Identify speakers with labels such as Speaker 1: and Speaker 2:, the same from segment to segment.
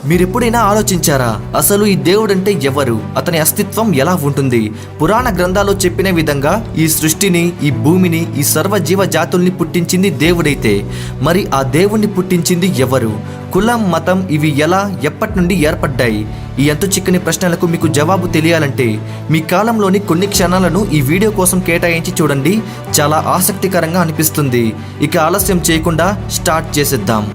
Speaker 1: మీరెప్పుడైనా ఆలోచించారా అసలు ఈ దేవుడంటే ఎవరు, అతని అస్తిత్వం ఎలా ఉంటుంది? పురాణ గ్రంథాల్లో చెప్పిన విధంగా ఈ సృష్టిని, ఈ భూమిని, ఈ సర్వజీవ జాతుల్ని పుట్టించింది దేవుడైతే మరి ఆ దేవుణ్ణి పుట్టించింది ఎవరు? కులం, మతం ఇవి ఎలా, ఎప్పటి నుండి ఏర్పడ్డాయి? ఈ అంతు చిక్కని ప్రశ్నలకు మీకు జవాబు తెలియాలంటే మీ కాలంలోని కొన్ని క్షణాలను ఈ వీడియో కోసం కేటాయించి చూడండి. చాలా ఆసక్తికరంగా అనిపిస్తుంది. ఇక ఆలస్యం చేయకుండా స్టార్ట్ చేసేద్దాం.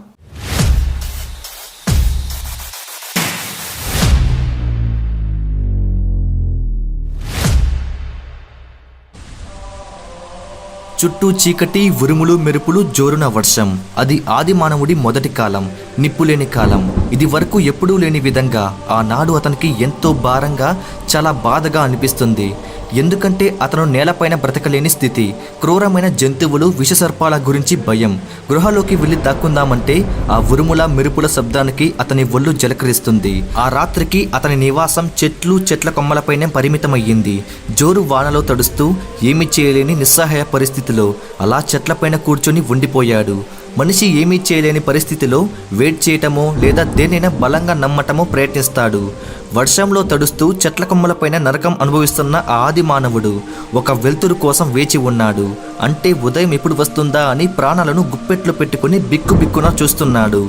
Speaker 1: చుట్టూ చీకటి, ఉరుములు, మెరుపులు, జోరున వర్షం. అది ఆది మానవుడి మొదటి కాలం, నిప్పులేని కాలం. ఇది వరకు ఎప్పుడూ లేని విధంగా ఆనాడు అతనికి ఎంతో భారంగా, చాలా బాధగా అనిపిస్తుంది. ఎందుకంటే అతను నేలపైన బ్రతకలేని స్థితి, క్రూరమైన జంతువులు, విషసర్పాల గురించి భయం. గృహలోకి వెళ్ళి దాక్కుందామంటే ఆ ఉరుముల, మెరుపుల శబ్దానికి అతని ఒళ్ళు జలకరిస్తుంది. ఆ రాత్రికి అతని నివాసం చెట్ల కొమ్మలపైనే పరిమితమయ్యింది. జోరు వానలో తడుస్తూ ఏమీ చేయలేని నిస్సహాయ పరిస్థితిలో అలా చెట్లపైన కూర్చొని ఉండిపోయాడు. మనిషి ఏమీ చేయలేని పరిస్థితిలో వెయిట్ చేయటమో లేదా దేన్నైనా బలంగా నమ్మటమో ప్రయత్నిస్తాడు. వర్షంలో తడుస్తూ చెట్ల కొమ్మలపైన నరకం అనుభవిస్తున్న ఆ ఆది మానవుడు ఒక వెలుతురు కోసం వేచి ఉన్నాడు. అంటే ఉదయం ఎప్పుడు వస్తుందా అని ప్రాణాలను గుప్పెట్లో పెట్టుకుని బిక్కుబిక్కున చూస్తున్నాడు.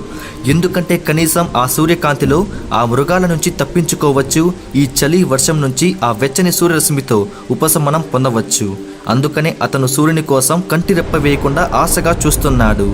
Speaker 1: ఎందుకంటే కనీసం ఆ సూర్యకాంతిలో ఆ మృగాల నుంచి తప్పించుకోవచ్చు. ఈ చలి, వర్షం నుంచి ఆ వెచ్చని సూర్యరశ్మితో ఉపశమనం పొందవచ్చు. అందుకనే అతను సూర్యుని కోసం కంటి రెప్ప వేయకుండా ఆశగా చూస్తున్నాడు.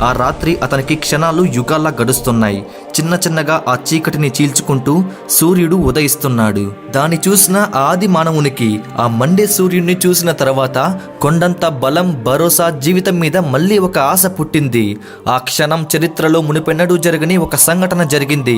Speaker 1: ఆ రాత్రి అతనికి క్షణాలు యుగాల్లా గడుస్తున్నాయి. చిన్నగా ఆ చీకటిని చీల్చుకుంటూ సూర్యుడు ఉదయిస్తున్నాడు. దాన్ని చూసిన ఆది మానవునికి ఆ మండే సూర్యుడిని చూసిన తర్వాత కొండంత బలం, భరోసా, జీవితం మీద మళ్ళీ ఒక ఆశ పుట్టింది. ఆ క్షణం చరిత్రలో మునిపెన్నడూ జరగని ఒక సంఘటన జరిగింది.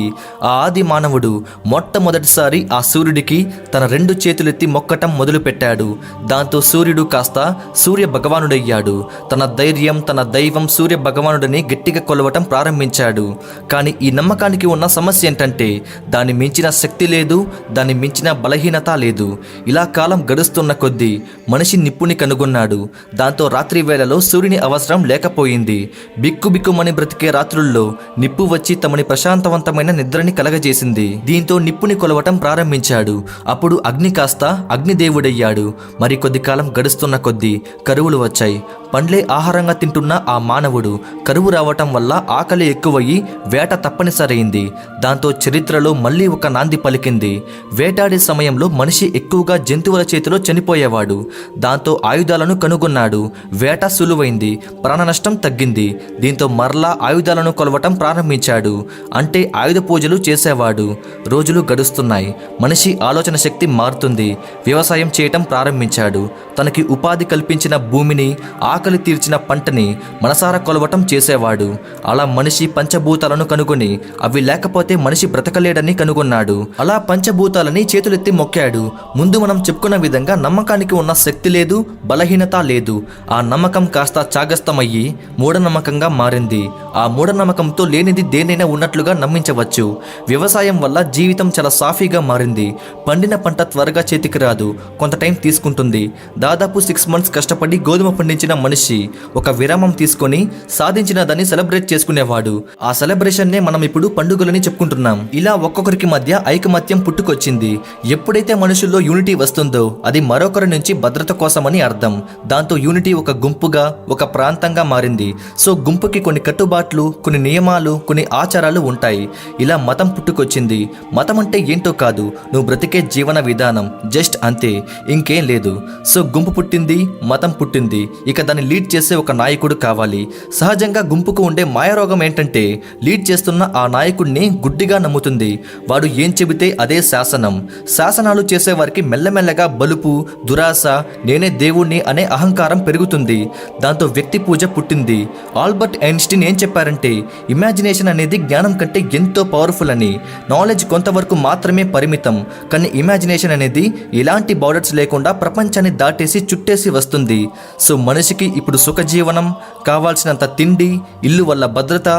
Speaker 1: ఆ ఆది మానవుడు మొట్టమొదటిసారి ఆ సూర్యుడికి తన 2 చేతులెత్తి మొక్కటం మొదలుపెట్టాడు. దాంతో సూర్యుడు కాస్త సూర్య భగవానుడయ్యాడు. తన ధైర్యం, తన దైవం సూర్య భగవానుడిని గట్టిగా కొలవటం ప్రారంభించాడు. కానీ ఈ నమ్మకానికి ఉన్న సమస్య ఏంటంటే దాన్ని మించిన శక్తి లేదు, దాన్ని మించిన బలహీనత లేదు. ఇలా కాలం గడుస్తున్న కొద్దీ మనిషి నిప్పుని కనుగొన్నాడు. దాంతో రాత్రి వేళలో సూర్యుని అవసరం లేకపోయింది. బిక్కుబిక్కుమని బ్రతికే రాత్రుల్లో నిప్పు వచ్చి తమని ప్రశాంతవంతమైన నిద్రని కలగజేసింది. దీంతో నిప్పుని కొలవటం ప్రారంభించాడు. అప్పుడు అగ్ని కాస్త అగ్నిదేవుడయ్యాడు. మరి కొద్ది కాలం గడుస్తున్న కొద్దీ కరువులు వచ్చాయి. పండ్లే ఆహారంగా తింటున్న ఆ మానవుడు కరువు రావటం వల్ల ఆకలి ఎక్కువయ్యి వేట తప్పనిసరైంది. దాంతో చరిత్రలో మళ్ళీ ఒక నాంది పలికింది. వేటాడే సమయంలో మనిషి ఎక్కువగా జంతువుల చేతిలో చనిపోయేవాడు. దాంతో ఆయుధాలను కనుగొన్నాడు. వేట సులువైంది, ప్రాణ నష్టం తగ్గింది. దీంతో మరలా ఆయుధాలను కొలవటం ప్రారంభించాడు. అంటే ఆయుధ పూజలు చేసేవాడు. రోజులు గడుస్తున్నాయి. మనిషి ఆలోచన శక్తి మారుతుంది. వ్యవసాయం చేయటం ప్రారంభించాడు. తనకి ఉపాధి కల్పించిన భూమిని, ఆకలి తీర్చిన పంటని మనసారా కొలవటం చేసేవాడు. అలా మనిషి పంచభూతాలను కనుగొని అవి లేకపోతే మనిషి బ్రతకలేడని కనుగొన్నాడు. అలా పంచభూతాలని చేతులెత్తి మొక్కాడు. ముందు మనం చెప్పుకున్న విధంగా నమ్మకానికి ఉన్న శక్తి లేదు, బలహీనత లేదు. ఆ నమ్మకం కాస్త చాగస్తమయ్యి మూఢనమ్మకంగా మారింది. ఆ మూఢనమ్మకంతో లేనిది దేనైనా ఉన్నట్లుగా నమ్మించవచ్చు. వ్యవసాయం వల్ల జీవితం చాలా సాఫీగా మారింది. పండిన పంట త్వరగా చేతికి రాదు, కొంత టైం తీసుకుంటుంది. దాదాపు 6 months కష్టపడి గోధుమ పండించిన మనిషి ఒక విరామం తీసుకొని సాధించిన దాన్ని సెలబ్రేట్ చేసుకునేవాడు. ఆ సెలబ్రేషన్నే మనం ఇప్పుడు పండుగలని చెప్పుకుంటున్నాం. ఇలా ఒక్కొక్కరికి మధ్య ఐకమత్యం పుట్టుకొచ్చింది. ఎప్పుడైతే మనుషుల్లో యూనిటీ వస్తుందో అది మరొకరి నుంచి భద్రత కోసమని అర్థం. దాంతో యూనిటీ ఒక గుంపుగా, ఒక ప్రాంతంగా మారింది. సో గుంపుకి కొన్ని కట్టుబాట్లు, కొన్ని నియమాలు, కొన్ని ఆచారాలు ఉంటాయి. ఇలా మతం పుట్టుకొచ్చింది. మతం అంటే ఏంటో కాదు, నువ్వు బ్రతికే జీవన విధానం, జస్ట్ అంతే, ఇంకేం లేదు. సో గుంపు పుట్టింది, మతం పుట్టింది. ఇక దాన్ని లీడ్ చేసే ఒక నాయకుడు కావాలి. సహజంగా గుంపుకు ఉండే మాయరోగం ఏంటంటే లీడ్ చేస్తున్న ఆ నాయకుడిని గుడ్డిగా నమ్ముతుంది. వాడు ఏం చెబితే అదే శాసనం. శాసనాలు చేసేవారికి మెల్లమెల్లగా బలుపు, దురాశ, నేనే దేవుణ్ణి అనే అహంకారం పెరుగుతుంది. దాంతో వ్యక్తి పూజ పుట్టింది. ఆల్బర్ట్ ఐన్స్టీన్ ఏం చెప్పారంటే ఇమాజినేషన్ అనేది జ్ఞానం కంటే ఎంతో పవర్ఫుల్ అని. నాలెడ్జ్ కొంతవరకు మాత్రమే పరిమితం, కానీ ఇమాజినేషన్ అనేది ఎలాంటి బార్డర్స్ లేకుండా ప్రపంచాన్ని దాటేసి చుట్టేసి వస్తుంది. సో మనిషికి ఇప్పుడు సుఖజీవనం, కావాల్సినంత తిండి, ఇల్లు వల్ల భద్రత,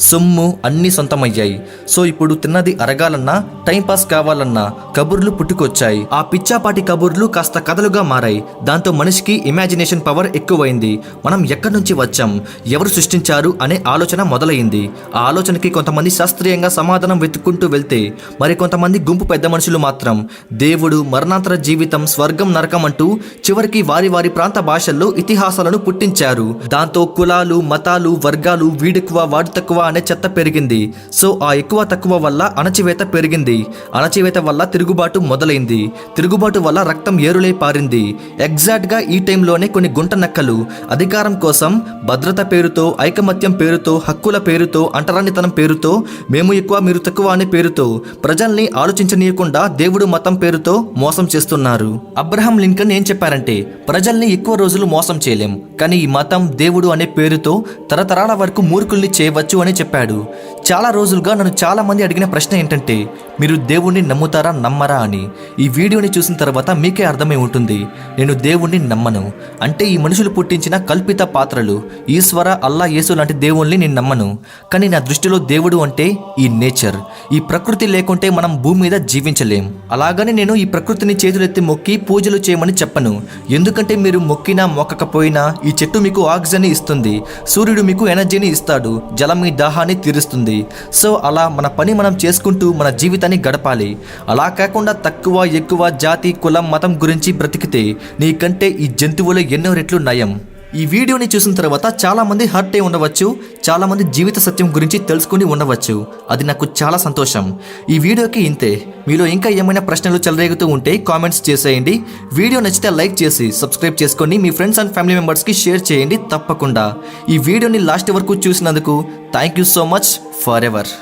Speaker 1: సొమ్ము అన్నీ సొంతమయ్యాయి. సో ఇప్పుడు తిన్నది అరగాలన్నా టైం పాస్ కావాలన్న కబుర్లు పుట్టుకొచ్చాయి. ఆ పిచ్చాపాటి కబుర్లు కాస్త కథలుగా మారాయి. దాంతో మనిషికి ఇమాజినేషన్ పవర్ ఎక్కువైంది. మనం ఎక్కడి నుంచి వచ్చాం, ఎవరు సృష్టించారు అనే ఆలోచన మొదలైంది. ఆ ఆలోచనకి కొంతమంది శాస్త్రీయంగా సమాధానం వెతుక్కుంటూ వెళ్తే మరి కొంతమంది గుంపు పెద్ద మనుషులు మాత్రం దేవుడు, మరణాంతర జీవితం, స్వర్గం, నరకం అంటూ చివరికి వారి వారి ప్రాంత భాషల్లో ఇతిహాసాలను పుట్టించారు. దాంతో కులాలు, మతాలు, వర్గాలు, వీడెక్కువ వాడు తక్కువ అనే చెత్త పెరిగింది. సో ఆ ఎక్కువ తక్కువ వల్ల అణచివేత పెరిగింది. అణచివేత వల్ల తిరుగుబాటు మొదలైంది. తిరుగుబాటు వల్ల రక్తం ఏరులై పారింది. ఎగ్జాక్ట్ గా ఈ టైంలోనే కొన్ని గుంట నక్కలు అధికారం కోసం భద్రత పేరుతో, ఐకమత్యం పేరుతో, హక్కుల పేరుతో, అంటరానితనం పేరుతో, మేము ఎక్కువ మీరు తక్కువ అనే పేరుతో ప్రజల్ని ఆలోచించనీయకుండా దేవుడు, మతం పేరుతో మోసం చేస్తున్నారు. అబ్రహాం లింకన్ ఏం చెప్పారంటే, ప్రజల్ని ఎక్కువ రోజులు మోసం చేయలేం, కానీ ఈ మతం, దేవుడు అనే పేరుతో తరతరాల వరకు మూర్ఖుల్ని చేయవచ్చు అని చెప్పాడు. చాలా రోజులుగా నన్ను చాలా మంది అడిగిన ప్రశ్న ఏంటంటే, మీరు దేవుణ్ణి నమ్ముతారా నమ్మరా అని. ఈ వీడియోని చూసిన తర్వాత మీకే అర్థమై ఉంటుంది, నేను దేవుణ్ణి నమ్మను. అంటే ఈ మనుషులు పుట్టించిన కల్పిత పాత్రలు, ఈశ్వర, అల్లా, యేసు లాంటి దేవుణ్ణి నేను నమ్మను. కానీ నా దృష్టిలో దేవుడు అంటే ఈ నేచర్, ఈ ప్రకృతి లేకుంటే మనం భూమి మీద జీవించలేం. అలాగని నేను ఈ ప్రకృతిని చేతులెత్తి మొక్కి పూజలు చేయమని చెప్పను. ఎందుకంటే మీరు మొక్కినా మొక్కకపోయినా ఈ చెట్టు మీకు ఆక్సిజన్ ఇస్తుంది, సూర్యుడు మీకు ఎనర్జీని ఇస్తాడు, జలం మీ దాహాన్ని తీరుస్తుంది. సో అలా మన పని మనం చేసుకుంటూ మన జీవితాన్ని గడపాలి. అలా కాకుండా తక్కువ ఎక్కువ జాతి, కులం, మతం గురించి బ్రతికితే నీకంటే ఈ జంతువులు ఎన్నో రెట్లు నయం. ఈ వీడియోని చూసిన తర్వాత చాలా మంది హర్ట్ అయి ఉండవచ్చు, చాలా మంది జీవిత సత్యం గురించి తెలుసుకుని ఉండవచ్చు. అది నాకు చాలా సంతోషం. ఈ వీడియోకి ఇంతే. మీలో ఇంకా ఏమైనా ప్రశ్నలు చెలరేగుతూ ఉంటే కామెంట్స్ చేసేయండి. వీడియో నచ్చితే లైక్ చేసి సబ్స్క్రైబ్ చేసుకొని మీ ఫ్రెండ్స్ అండ్ ఫ్యామిలీ మెంబర్స్కి షేర్ చేయండి తప్పకుండా. ఈ వీడియోని లాస్ట్ వరకు చూసినందుకు thank you so much for ever.